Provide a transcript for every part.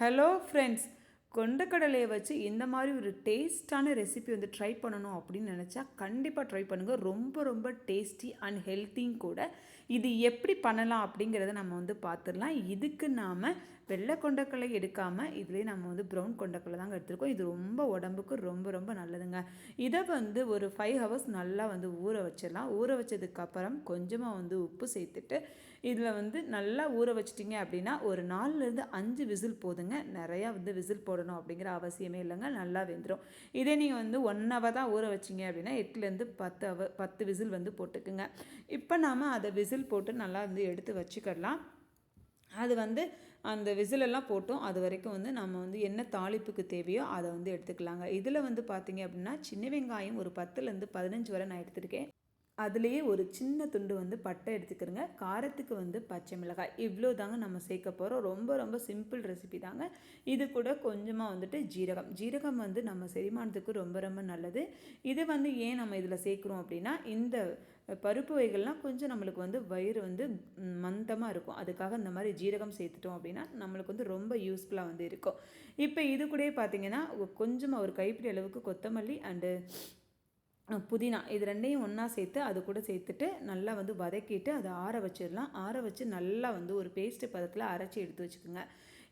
Hello friends, கொண்டக்கடலையை வச்சு இந்த மாதிரி ஒரு டேஸ்ட்டான ரெசிபி வந்து ட்ரை பண்ணணும் அப்படின்னு நினச்சா கண்டிப்பாக ட்ரை பண்ணுங்கள். ரொம்ப ரொம்ப டேஸ்டி அண்ட் ஹெல்த்தியும் கூட. இது எப்படி பண்ணலாம் அப்படிங்கிறத நம்ம வந்து பார்த்துடலாம். இதுக்கு நாம் வெள்ளை கொண்டக்கடலை எடுக்காமல் இதுலேயே நம்ம வந்து ப்ரௌன் கொண்டக்கடலை தாங்க எடுத்துருக்கோம். இது ரொம்ப உடம்புக்கு ரொம்ப ரொம்ப நல்லதுங்க. இதை வந்து ஒரு 5 ஹவர்ஸ் நல்லா வந்து ஊற வச்சிடலாம். ஊற வச்சதுக்கப்புறம் கொஞ்சமாக வந்து உப்பு சேர்த்துட்டு இதில் வந்து நல்லா ஊற வச்சிட்டிங்க அப்படின்னா ஒரு 4லேருந்து 5 விசில் போதுங்க. நிறையா வந்து விசில் போடணும் அப்படிங்கிற அவசியமே இல்லைங்க. நல்லா வெந்துடும். இதே நீங்கள் வந்து 1 ஹவர் தான் ஊற வச்சிங்க அப்படின்னா 8லேருந்து 10 விசில் வந்து போட்டுக்குங்க. இப்போ நாம் அதை விசில் போட்டு நல்லா வந்து எடுத்து வச்சுக்கிடலாம். அது வந்து அந்த விசிலெல்லாம் போட்டோம் அது வரைக்கும் வந்து நம்ம வந்து என்ன தாளிப்புக்கு தேவையோ அதை வந்து எடுத்துக்கலாங்க. இதில் வந்து பார்த்திங்க அப்படின்னா சின்ன வெங்காயம் ஒரு 10லேருந்து 15 வரை நான் எடுத்துருக்கேன். அதுலேயே ஒரு சின்ன துண்டு வந்து பட்டை எடுத்துக்கிறோங்க. காரத்துக்கு வந்து பச்சை மிளகாய், இவ்வளோ தாங்க நம்ம சேர்க்க போகிறோம். ரொம்ப ரொம்ப சிம்பிள் ரெசிபி தாங்க. இது கூட கொஞ்சமாக வந்துட்டு ஜீரகம் வந்து நம்ம செரிமானத்துக்கு ரொம்ப ரொம்ப நல்லது. இது வந்து ஏன் நம்ம இதில் சேர்க்குறோம் அப்படின்னா, இந்த பருப்பு வகைகள்லாம் கொஞ்சம் நம்மளுக்கு வந்து வயிறு வந்து மந்தமாக இருக்கும். அதுக்காக இந்த மாதிரி ஜீரகம் சேர்த்துட்டோம் அப்படின்னா நம்மளுக்கு வந்து ரொம்ப யூஸ்ஃபுல்லாக வந்து இருக்கும். இப்போ இது கூட பார்த்திங்கன்னா கொஞ்சமாக ஒரு கைப்பிடி அளவுக்கு கொத்தமல்லி அண்டு புதினா இது ரெண்டையும் ஒன்றா சேர்த்து அது கூட சேர்த்துட்டு நல்லா வந்து வதக்கிட்டு அதை ஆற வச்சிடலாம். ஆற வச்சு நல்லா வந்து ஒரு பேஸ்ட்டு பதத்தில் அரைச்சி எடுத்து வச்சுக்கோங்க.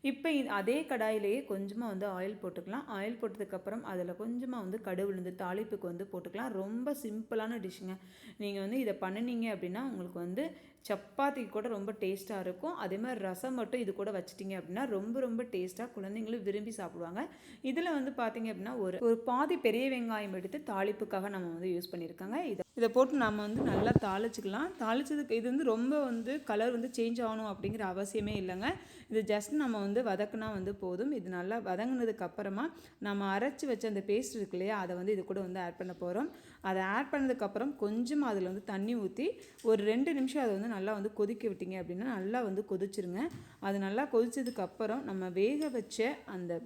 இப்போ அதே கடாயிலேயே கொஞ்சமாக வந்து ஆயில் போட்டுக்கலாம். ஆயில் போட்டதுக்கப்புறம் அதில் கொஞ்சமாக வந்து கடுகு உளுந்து தாளிப்புக்கு வந்து போட்டுக்கலாம். ரொம்ப சிம்பிளான டிஷ்ஷுங்க. நீங்கள் வந்து இதை பண்ணினீங்க அப்படின்னா உங்களுக்கு வந்து சப்பாத்திக்கு கூட ரொம்ப டேஸ்ட்டாக இருக்கும். அதே மாதிரி ரசம் மட்டும் இது கூட வச்சிட்டிங்க அப்படின்னா ரொம்ப ரொம்ப டேஸ்ட்டாக குழந்தைங்களும் விரும்பி சாப்பிடுவாங்க. இதில் வந்து பார்த்திங்க அப்படின்னா ஒரு பாதி பெரிய வெங்காயம் எடுத்து தாளிப்புக்காக நம்ம வந்து யூஸ் பண்ணியிருக்காங்க. இதை போட்டு நம்ம வந்து நல்லா தாளிச்சிக்கலாம். தாளிச்சதுக்கு இது வந்து ரொம்ப வந்து கலர் வந்து சேஞ்ச் ஆகணும் அப்படிங்கிற அவசியமே இல்லைங்க. இது ஜஸ்ட் நம்ம வந்து வதக்குனா வந்து போதும். இது நல்லா வதங்கினதுக்கு அப்புறமா நம்ம அரைச்சி வச்ச அந்த பேஸ்ட் இருக்கு இல்லையா, அதை வந்து இது கூட வந்து ஆட் பண்ண போகிறோம். அதை ஆட் பண்ணதுக்கப்புறம் கொஞ்சமாக அதில் வந்து தண்ணி ஊற்றி ஒரு 2 நிமிஷம் அதை வந்து நல்லா வந்து கொதிக்க விட்டிங்க அப்படின்னா நல்லா வந்து கொதிச்சிருங்க. அது நல்லா கொதிச்சதுக்கப்புறம் நம்ம வேக வச்ச அந்த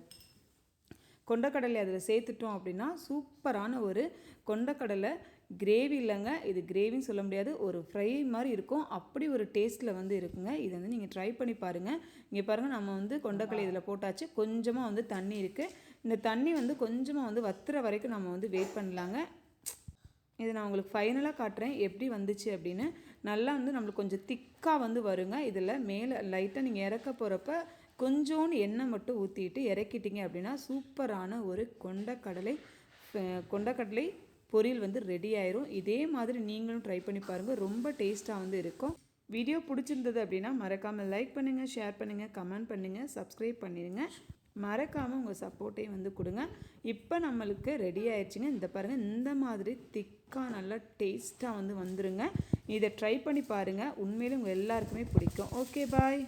கொண்டக்கடலை அதில் சேர்த்துட்டோம் அப்படின்னா சூப்பரான ஒரு கொண்டக்கடலை கிரேவி இல்லைங்க. இது கிரேவின்னு சொல்ல முடியாது, ஒரு ஃப்ரை மாதிரி இருக்கும். அப்படி ஒரு டேஸ்ட்டில் வந்து இருக்குங்க. இதை வந்து நீங்கள் ட்ரை பண்ணி பாருங்கள். இங்கே பாருங்கள், நம்ம வந்து கொண்டக்கடலை இதில் போட்டாச்சு. கொஞ்சமாக வந்து தண்ணி இருக்குது. இந்த தண்ணி வந்து கொஞ்சமாக வந்து வத்துற வரைக்கும் நம்ம வந்து வெயிட் பண்ணலாங்க. இதை நான் உங்களுக்கு ஃபைனலாக காட்டுறேன் எப்படி வந்துச்சு அப்படின்னு. நல்லா வந்து நம்மளுக்கு கொஞ்சம் திக்காக வந்து வருங்க. இதில் மேலே லைட்டாக நீங்கள் இறக்க போகிறப்ப கொஞ்சோண்டு எண்ணெய் மட்டும் ஊற்றிட்டு இறக்கிட்டிங்க அப்படின்னா சூப்பரான ஒரு கொண்டக்கடலை பொரியல் வந்து ரெடி ஆயிரும். இதே மாதிரி நீங்களும் ட்ரை பண்ணி பாருங்கள். ரொம்ப டேஸ்ட்டாக வந்து இருக்கும். வீடியோ பிடிச்சிருந்தது அப்படின்னா மறக்காமல் லைக் பண்ணுங்கள், ஷேர் பண்ணுங்கள், கமெண்ட் பண்ணுங்கள், சப்ஸ்கிரைப் பண்ணிடுங்க. மறக்காமல் உங்கள் சப்போர்ட்டையும் வந்து கொடுங்க. இப்போ நம்மளுக்கு ரெடி ஆயிடுச்சுங்க. இந்த பாருங்கள், இந்த மாதிரி திக்காக நல்லா டேஸ்ட்டாக வந்து வந்துருங்க. இதை ட்ரை பண்ணி பாருங்கள். உண்மையிலே உங்கள் எல்லாருக்குமே பிடிக்கும். ஓகே, பாய்.